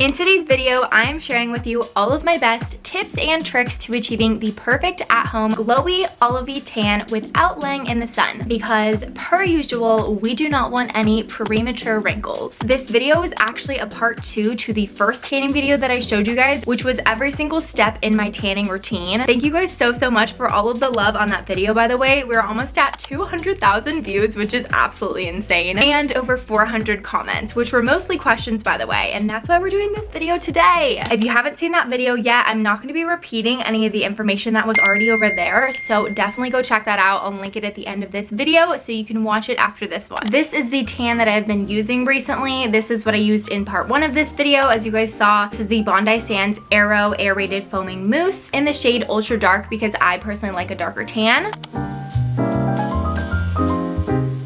In today's video, I am sharing with you all of my best tips and tricks to achieving the perfect at-home glowy olivey tan without laying in the sun, because per usual, we do not want any premature wrinkles. This video is actually a part 2 to the first tanning video that I showed you guys, which was every single step in my tanning routine. Thank you guys so much for all of the love on that video, by the way. We're almost at 200,000 views, which is absolutely insane, and over 400 comments, which were mostly questions, by the way, and that's why we're doing this video today. If you haven't seen that video yet, I'm not going to be repeating any of the information that was already over there, so definitely go check that out. I'll link it at the end of this video so you can watch it after this one. This is the tan that I've been using recently. This is what I used in part 1 of this video. As you guys saw, this is the Bondi Sands Aero Aerated Foaming Mousse in the shade Ultra Dark, because I personally like a darker tan.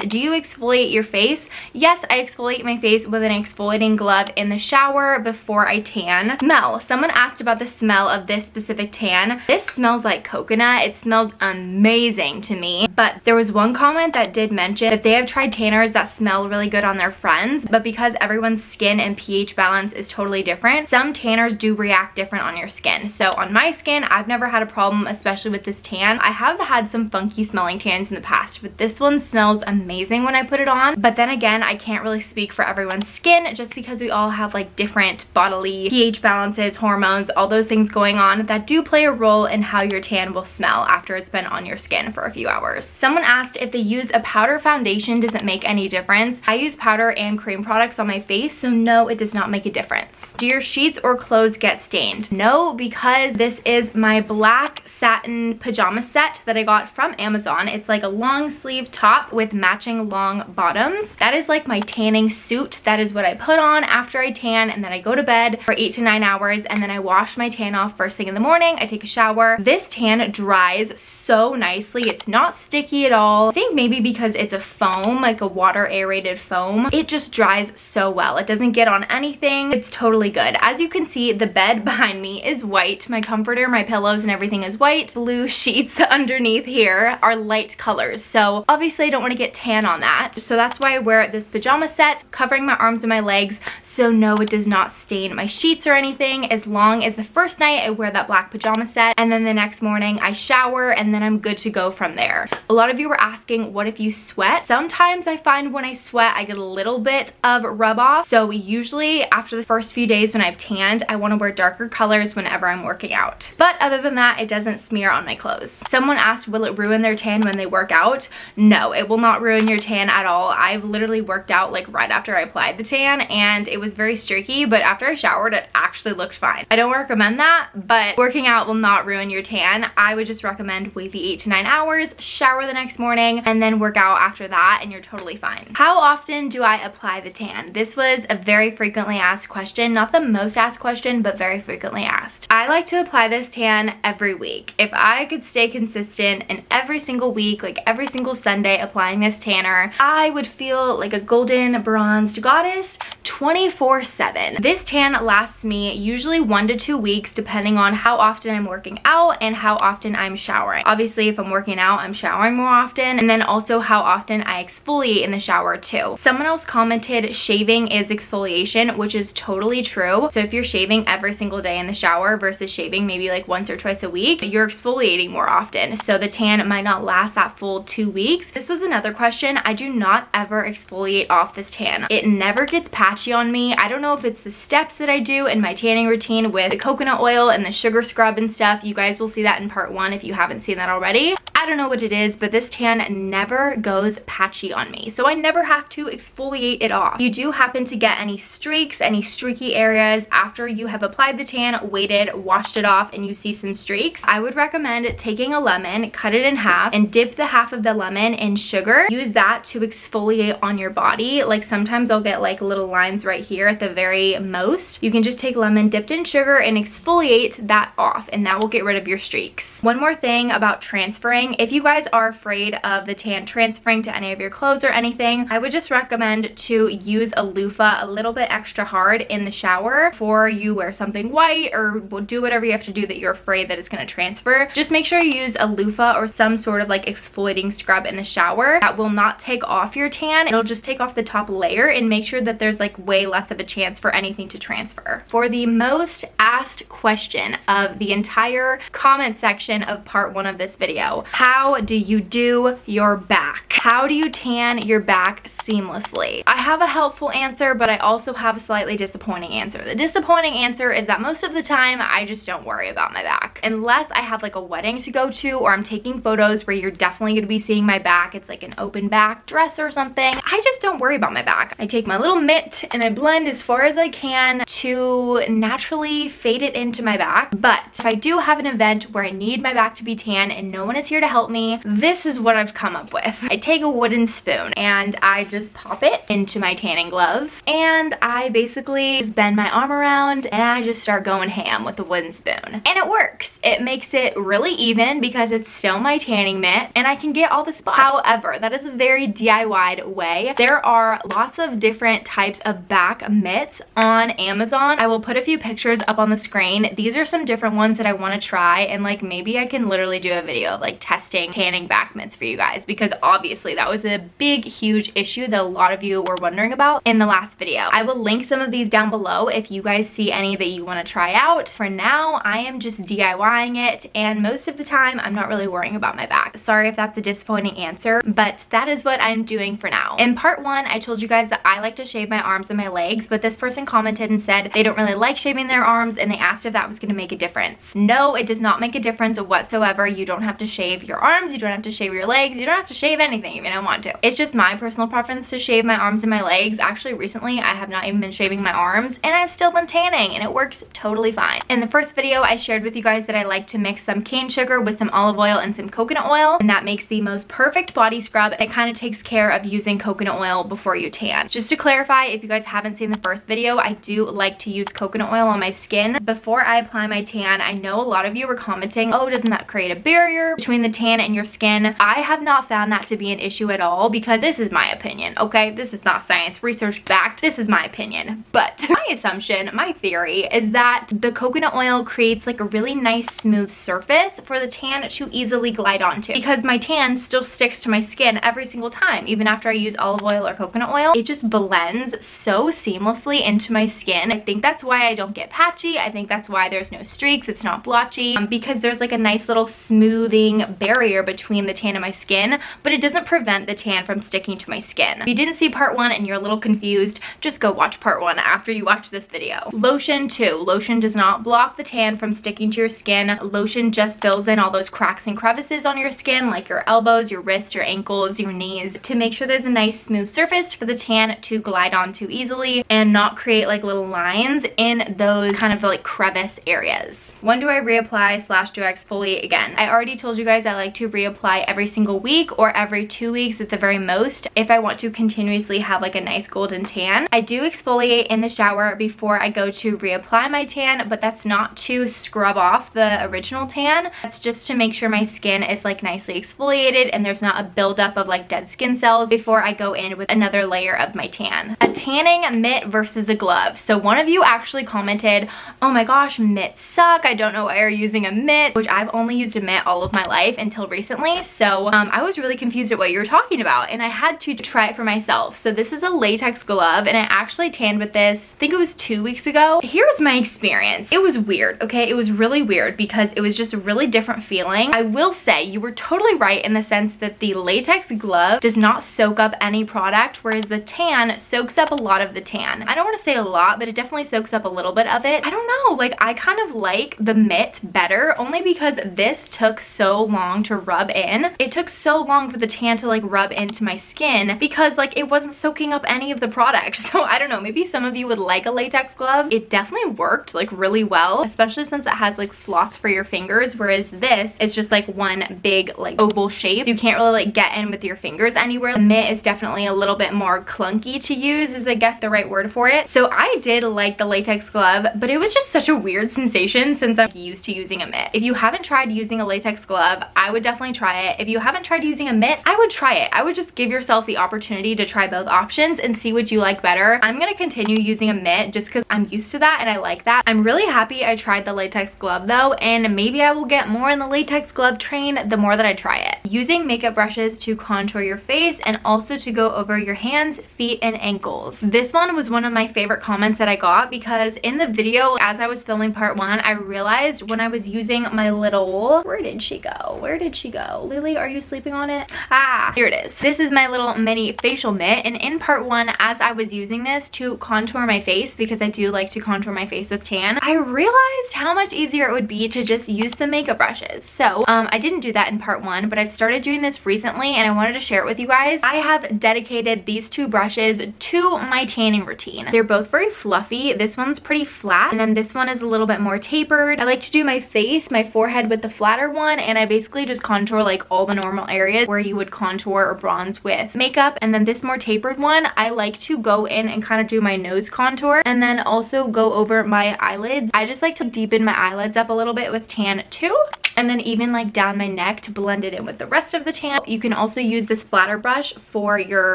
Do you exfoliate your face? Yes, I exfoliate my face with an exfoliating glove in the shower before I tan. Smell. Someone asked about the smell of this specific tan. This smells like coconut. It smells amazing to me. But there was one comment that did mention that they have tried tanners that smell really good on their friends, but because everyone's skin and pH balance is totally different, some tanners do react different on your skin. So on my skin, I've never had a problem, especially with this tan. I have had some funky smelling tans in the past, but this one smells amazing when I put it on. But then again, I can't really speak for everyone's skin, just because we all have like different bodily pH balances, hormones, all those things going on that do play a role in how your tan will smell after it's been on your skin for a few hours. Someone asked if they use a powder foundation, does it make any difference? I use powder and cream products on my face, so no, it does not make a difference. Do your sheets or clothes get stained? No, because this is my black satin pajama set that I got from Amazon. It's like a long sleeve top with matching long bottoms. That is like my tanning suit. That is what I put on after I tan, and then I go to bed for 8 to 9 hours, and then I wash my tan off first thing in the morning. I take a shower. This tan dries so nicely. It's not sticky at all. I think maybe because it's a foam, like a water aerated foam, it just dries so well. It doesn't get on anything. It's totally good. As you can see, the bed behind me is white. My comforter, my pillows, and everything is white. Blue sheets underneath here are light colors, so obviously I don't want to get tan on that, so that's why I wear this pajama set covering my arms and my legs. So no, it does not stain my sheets or anything, as long as the first night I wear that black pajama set, and then the next morning I shower, and then I'm good to go from there. A lot of you were asking, what if you sweat? Sometimes I find when I sweat I get a little bit of rub off, so usually after the first few days when I've tanned, I want to wear darker colors whenever I'm working out. But other than that, it doesn't smear on my clothes. Someone asked, will it ruin their tan when they work out? No, it will not ruin your tan at all. I've literally worked out like right after I applied the tan, and it was very streaky, but after I showered it actually looked fine. I don't recommend that, but working out will not ruin your tan. I would just recommend wait the 8 to 9 hours, shower the next morning, and then work out after that, and you're totally fine. How often do I apply the tan? This was a very frequently asked question. Not the most asked question, but very frequently asked. I like to apply this tan every week. If I could stay consistent and every single week, like every single Sunday, applying this tanner, I would feel like a golden bronzed goddess 24/7. This tan lasts me usually 1 to 2 weeks, depending on how often I'm working out and how often I'm showering. Obviously, if I'm working out, I'm showering more often, and then also how often I exfoliate in the shower too. Someone else commented shaving is exfoliation, which is totally true. So if you're shaving every single day in the shower versus shaving maybe like once or twice a week, you're exfoliating more often, so the tan might not last that full 2 weeks. This was another question. I do not ever exfoliate off this tan. It never gets patchy on me. I don't know if it's the steps that I do in my tanning routine with the coconut oil and the sugar scrub and stuff. You guys will see that in part 1 if you haven't seen that already. I don't know what it is, but this tan never goes patchy on me, so I never have to exfoliate it off. If you do happen to get any streaks, any streaky areas after you have applied the tan, waited, washed it off, and you see some streaks, I would recommend taking a lemon, cut it in half, and dip the half of the lemon in sugar. Use that to exfoliate on your body. Like sometimes I'll get like little lines right here at the very most. You can just take lemon dipped in sugar and exfoliate that off, and that will get rid of your streaks. One more thing about transferring thing. If you guys are afraid of the tan transferring to any of your clothes or anything, I would just recommend to use a loofah a little bit extra hard in the shower before you wear something white or do whatever you have to do that you're afraid that it's going to transfer. Just make sure you use a loofah or some sort of like exfoliating scrub in the shower that will not take off your tan. It'll just take off the top layer and make sure that there's like way less of a chance for anything to transfer. For the most asked question of the entire comment section of part 1 of this video, how do you do your back? How do you tan your back seamlessly? I have a helpful answer, but I also have a slightly disappointing answer. The disappointing answer is that most of the time I just don't worry about my back. Unless I have like a wedding to go to or I'm taking photos where you're definitely going to be seeing my back. It's like an open back dress or something. I just don't worry about my back. I take my little mitt and I blend as far as I can to naturally fade it into my back. But if I do have an event where I need my back to be tan and no one is here to help me, this is what I've come up with. I take a wooden spoon and I just pop it into my tanning glove and I basically just bend my arm around and I just start going ham with the wooden spoon. And it works. It makes it really even because it's still my tanning mitt and I can get all the spots. However, that is a very DIY'd way. There are lots of different types of back mitts on Amazon. I will put a few pictures up on the screen. These are some different ones that I want to try, and like maybe I can literally do a video of like testing tanning back mitts for you guys, because obviously that was a big huge issue that a lot of you were wondering about in the last video. I will link some of these down below if you guys see any that you want to try out. For now, I am just DIYing it, and most of the time I'm not really worrying about my back. Sorry if that's a disappointing answer, but that is what I'm doing for now. In part 1, I told you guys that I like to shave my arms and my legs, but this person commented and said they don't really like shaving their arms, and they asked if that was going to make a difference. No, it does not make a difference whatsoever. You don't have to shave your arms, you don't have to shave your legs, you don't have to shave anything if you don't want to. It's just my personal preference to shave my arms and my legs. Actually, recently I have not even been shaving my arms and I've still been tanning and it works totally fine. In the first video, I shared with you guys that I like to mix some cane sugar with some olive oil and some coconut oil, and that makes the most perfect body scrub. It kind of takes care of using coconut oil before you tan. Just to clarify, if you guys haven't seen the first video, I do like to use coconut oil on my skin before I apply my tan. I know a lot of you were commenting, oh, doesn't that create a barrier between the tan and your skin? I have not found that to be an issue at all, because this is my opinion, okay? This is not science research backed. This is my opinion. But my assumption, my theory, is that the coconut oil creates like a really nice smooth surface for the tan to easily glide onto, because my tan still sticks to my skin every single time. Even after I use olive oil or coconut oil, it just blends so seamlessly into my skin. I think that's why I don't get patchy. I think that's why there's no streaks. It's not blotchy, because there's like a nice little smoothing barrier between the tan and my skin, but it doesn't prevent the tan from sticking to my skin. If you didn't see part 1 and you're a little confused, just go watch part 1 after you watch this video. Lotion too. Lotion does not block the tan from sticking to your skin. Lotion just fills in all those cracks and crevices on your skin, like your elbows, your wrists, your ankles, your knees, to make sure there's a nice smooth surface for the tan to glide onto easily and not create like little lines in those kind of like crevice areas. When do I reapply / do I exfoliate again? I already told you guys I like to reapply every single week or every 2 weeks at the very most if I want to continuously have like a nice golden tan. I do exfoliate in the shower before I go to reapply my tan, but that's not to scrub off the original tan. That's just to make sure my skin is like nicely exfoliated and there's not a buildup of like dead skin cells before I go in with another layer of my tan. A tanning mitt versus a glove. So one of you actually commented, oh my gosh, mitts suck. I don't know why you're using a mitt, which I've only used a mitt all of my life until recently. So I was really confused at what you were talking about and I had to try it for myself. So this is a latex glove and I actually tanned with this, I think it was 2 weeks ago. Here's my experience. It was weird, okay? It was really weird because it was just a really different feeling. I will say you were totally right in the sense that the latex glove does not soak up any product, whereas the tan soaks up a lot of the tan. I don't want to say a lot, but it definitely soaks up a little bit of it. I don't know, like I kind of like the mitt better only because this took so long to rub in. It took so long for the tan to like rub into my skin because like it wasn't soaking up any of the product. So I don't know, maybe some of you would like a latex glove. It definitely worked like really well, especially since it has like slots for your fingers, whereas this is just like one big like oval shape. You can't really like get in with your fingers anywhere. The mitt is definitely a little bit more clunky to use is I guess the right word for it. So I did like the latex glove, but it was just such a weird sensation since I'm used to using a mitt. If you haven't tried using a latex glove, I would definitely try it. If you haven't tried using a mitt, I would try it. I would just give yourself the opportunity to try both options and see what you like better. I'm gonna continue using a mitt just because I'm used to that and I like that. I'm really happy I tried the latex glove though, and maybe I will get more in the latex glove train the more that I try it. Using makeup brushes to contour your face and also to go over your hands, feet, and ankles. This one was one of my favorite comments that I got because in the video, as I was filming part 1, I realized when I was using my little, where did she go? Where did she go? Lily, are you sleeping on it? Ah, here it is. This is my little mini facial mitt, and in part 1, as I was using this to contour my face, because I do like to contour my face with tan, I realized how much easier it would be to just use some makeup brushes. So I didn't do that in part 1, but I've started doing this recently and I wanted to share it with you guys. I have dedicated these two brushes to my tanning routine. They're both very fluffy. This one's pretty flat and then this one is a little bit more tapered. I like to do my face, my forehead with the flatter one, and I basically just contour like all the normal areas where you would contour or bronze with makeup. And then this more tapered one, I like to go in and kind of do my nose contour and then also go over my eyelids. I just like to deepen my eyelids up a little bit with tan too, and then even like down my neck to blend it in with the rest of the tan. You can also use this flatter brush for your,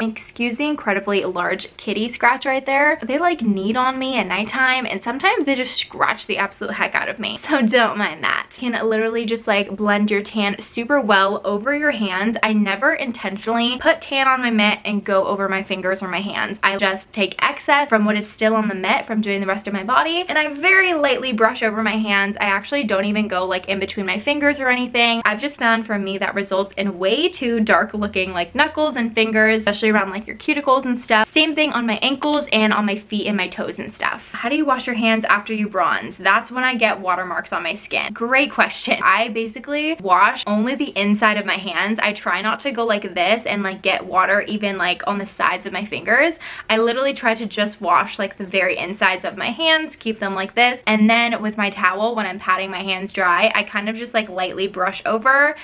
excuse the incredibly large kitty scratch right there. They like knead on me at nighttime and sometimes they just scratch the absolute heck out of me, so don't mind that. You can literally just like blend your tan super well over your hands. I never intentionally put tan on my mitt and go over my fingers or my hands. I just take excess from what is still on the mitt from doing the rest of my body and I very lightly brush over my hands. I actually don't even go like in between my fingers or anything. I've just found for me that results in way too dark looking like knuckles and fingers, especially around like your cuticles and stuff. Same thing on my ankles and on my feet and my toes and stuff. How do you wash your hands after you bronze? That's when I get watermarks on my skin. Great question. I basically wash only the inside of my hands. I try not to go like this and like get water even like on the sides of my fingers. I literally try to just wash like the very insides of my hands, keep them like this, and then with my towel when I'm patting my hands dry, I kind of just like lightly brush over.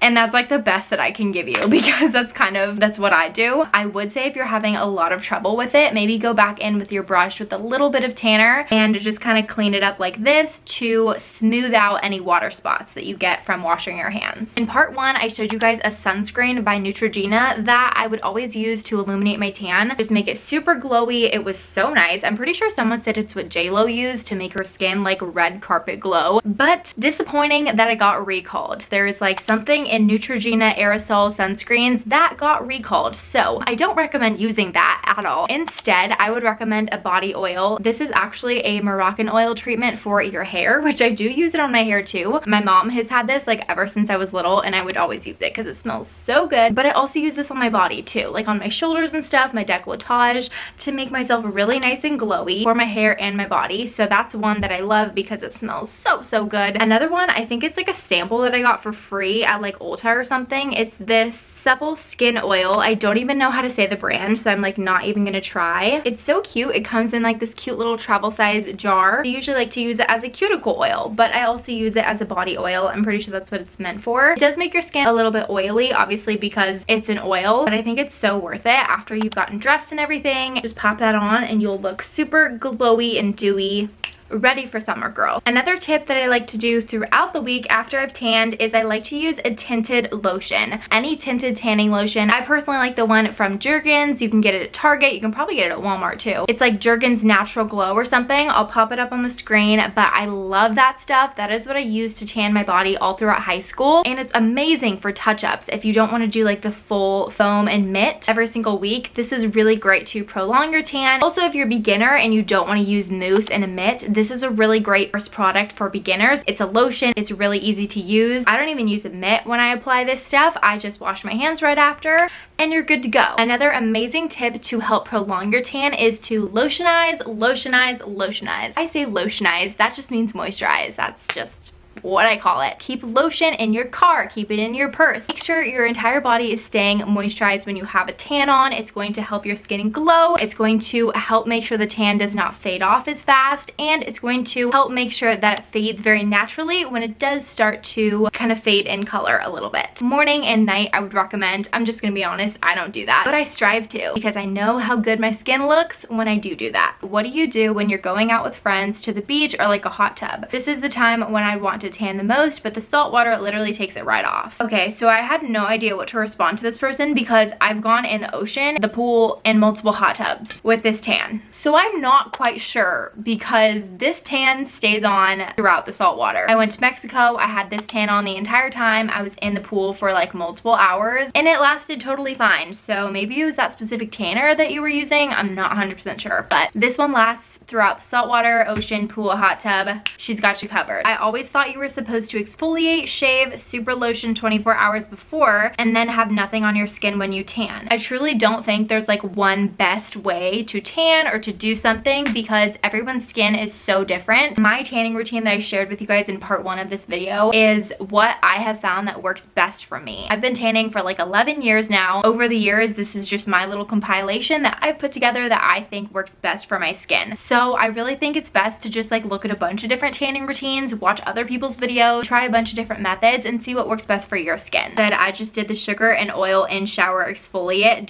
And that's like the best that I can give you because that's what I do. I would say if you're having a lot of trouble with it, maybe go back in with your brush with a little bit of tanner and just kind of clean it up like this to smooth out any water spots that you get from washing your hands. In part 1, I showed you guys a sunscreen by Neutrogena that I would always use to illuminate my tan, just make it super glowy. It was so nice. I'm pretty sure someone said it's what J-Lo used to make her skin like red carpet glow, but disappointing that it got recalled. There is like something in Neutrogena aerosol sunscreens that got recalled, so I don't recommend using that at all. Instead, I would recommend a body oil. This is actually a Moroccan oil treatment for your hair, which I do use it on my hair too. My mom has had this like ever since I was little and I would always use it because it smells so good, but I also use this on my body too, like on my shoulders and stuff, my décolletage, to make myself really nice and glowy for my hair and my body. So that's one that I love because it smells so good. Another one, I think it's like a sample that I got for free at like Ulta or something. It's this Supple Skin Oil. I don't even know how to say the brand, so I'm like not even gonna try. It's so cute. It comes in like this cute little travel size jar. I usually like to use it as a cuticle oil, but I also use it as a body oil. I'm pretty sure that's what it's meant for. It does make your skin a little bit oily, obviously because it's an oil, but I think it's so worth it after you've gotten dressed and everything. Just pop that on and you'll look super glowy and dewy, ready for summer, girl. Another tip that I like to do throughout the week after I've tanned is I like to use a tinted lotion. Any tinted tanning lotion. I personally like the one from Jergens. You can get it at Target. You can probably get it at Walmart too. It's like Jergens Natural Glow or something. I'll pop it up on the screen, but I love that stuff. That is what I used to tan my body all throughout high school, and it's amazing for touch-ups. If you don't want to do like the full foam and mitt every single week, this is really great to prolong your tan. Also, if you're a beginner and you don't want to use mousse and a mitt, this is a really great first product for beginners. It's a lotion. It's really easy to use. I don't even use a mitt when I apply this stuff. I just wash my hands right after and you're good to go. Another amazing tip to help prolong your tan is to lotionize, lotionize, lotionize. I say lotionize, that just means moisturize. That's just what I call it. Keep lotion in your car, keep it in your purse. Make sure your entire body is staying moisturized when you have a tan on. It's going to help your skin glow. It's going to help make sure the tan does not fade off as fast, and it's going to help make sure that it fades very naturally when it does start to kind of fade in color a little bit. Morning and night I would recommend. I'm just gonna be honest, I don't do that, but I strive to because I know how good my skin looks when I do that. What do you do when you're going out with friends to the beach or like a hot tub? This is the time when I want to to tan the most, but the salt water literally takes it right off. Okay, so I had no idea what to respond to this person because I've gone in the ocean, the pool, and multiple hot tubs with this tan. So I'm not quite sure because this tan stays on throughout the salt water. I went to Mexico, I had this tan on the entire time. I was in the pool for like multiple hours and it lasted totally fine. So maybe it was that specific tanner that you were using. I'm not 100% sure, but this one lasts throughout the saltwater, ocean, pool, hot tub. She's got you covered. I always thought you were supposed to exfoliate, shave, super lotion 24 hours before, and then have nothing on your skin when you tan. I truly don't think there's like one best way to tan or to do something because everyone's skin is so different. My tanning routine that I shared with you guys in part 1 of this video is what I have found that works best for me. I've been tanning for like 11 years now. Over the years, this is just my little compilation that I've put together that I think works best for my skin. So I really think it's best to just like look at a bunch of different tanning routines, watch other people's videos, try a bunch of different methods and see what works best for your skin. Then I just did the sugar and oil in shower exfoliate ...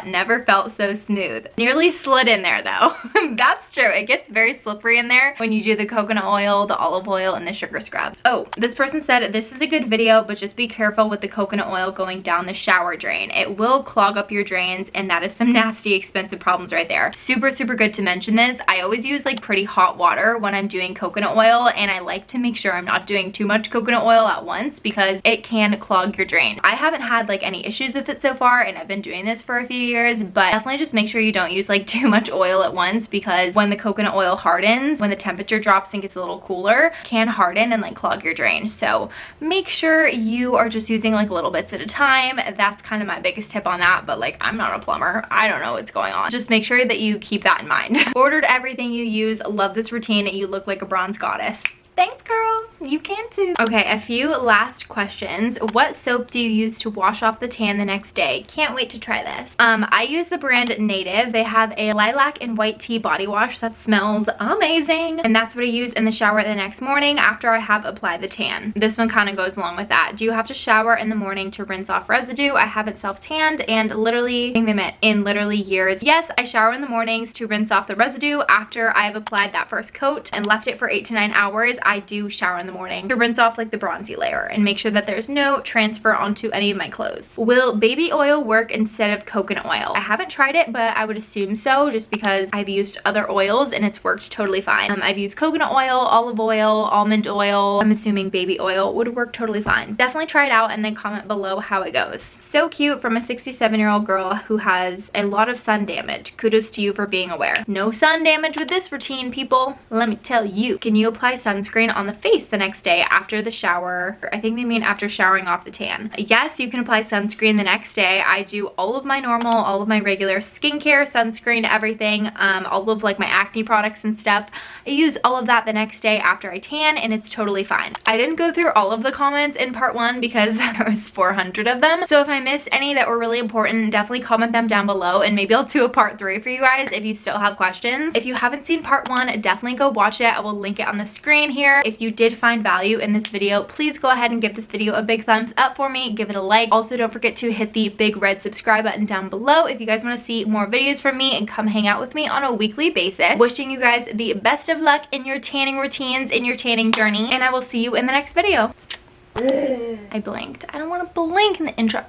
Never felt so smooth. Nearly slid in there though. That's true. It gets very slippery in there when you do the coconut oil, the olive oil, and the sugar scrub. Oh, this person said this is a good video, but just be careful with the coconut oil going down the shower drain. It will clog up your drains and that is some nasty expensive problems right there. Super good to mention this. I always use like pretty hot water when I'm doing coconut oil and I like to make sure I'm not doing too much coconut oil at once because it can clog your drain. I haven't had like any issues with it so far and I've been doing this for a few years, but definitely just make sure you don't use like too much oil at once because when the coconut oil hardens, when the temperature drops and gets a little cooler, it can harden and like clog your drain. So make sure you are just using like little bits at a time. That's kind of my biggest tip on that, but like I'm not a plumber. I don't know what's going on. Just make sure that you keep that in mind. Ordered everything you use. Love this routine. You look like a bronze goddess. Thanks, girl. You can too. Okay, a few last questions. What soap do you use to wash off the tan the next day? Can't wait to try this. I use the brand Native. They have a lilac and white tea body wash that smells amazing. And that's what I use in the shower the next morning after I have applied the tan. This one kind of goes along with that. Do you have to shower in the morning to rinse off residue? I haven't self-tanned and literally, in literally years. Yes, I shower in the mornings to rinse off the residue after I've applied that first coat and left it for 8 to 9 hours. I do shower in the morning to rinse off like the bronzy layer and make sure that there's no transfer onto any of my clothes. Will baby oil work instead of coconut oil? I haven't tried it, but I would assume so just because I've used other oils and it's worked totally fine. I've used coconut oil, olive oil, almond oil. I'm assuming baby oil would work totally fine. Definitely try it out and then comment below how it goes. So cute from a 67-year-old girl who has a lot of sun damage. Kudos to you for being aware. No sun damage with this routine, people. Let me tell you. Can you apply sunscreen on the face the next day after the shower? I think they mean after showering off the tan. Yes, you can apply sunscreen the next day. I do all of my normal, all of my regular skincare, sunscreen, everything, all of like my acne products and stuff. I use all of that the next day after I tan and it's totally fine. I didn't go through all of the comments in part 1 because there was 400 of them. So if I missed any that were really important, definitely comment them down below and maybe I'll do a part 3 for you guys if you still have questions. If you haven't seen part 1, definitely go watch it. I will link it on the screen here. If you did find value in this video, please go ahead and give this video a big thumbs up for me. Give it a like. Also, don't forget to hit the big red subscribe button down below if you guys want to see more videos from me and come hang out with me on a weekly basis. Wishing you guys the best of luck in your tanning routines, in your tanning journey, and I will see you in the next video. I blinked. I don't want to blink in the intro.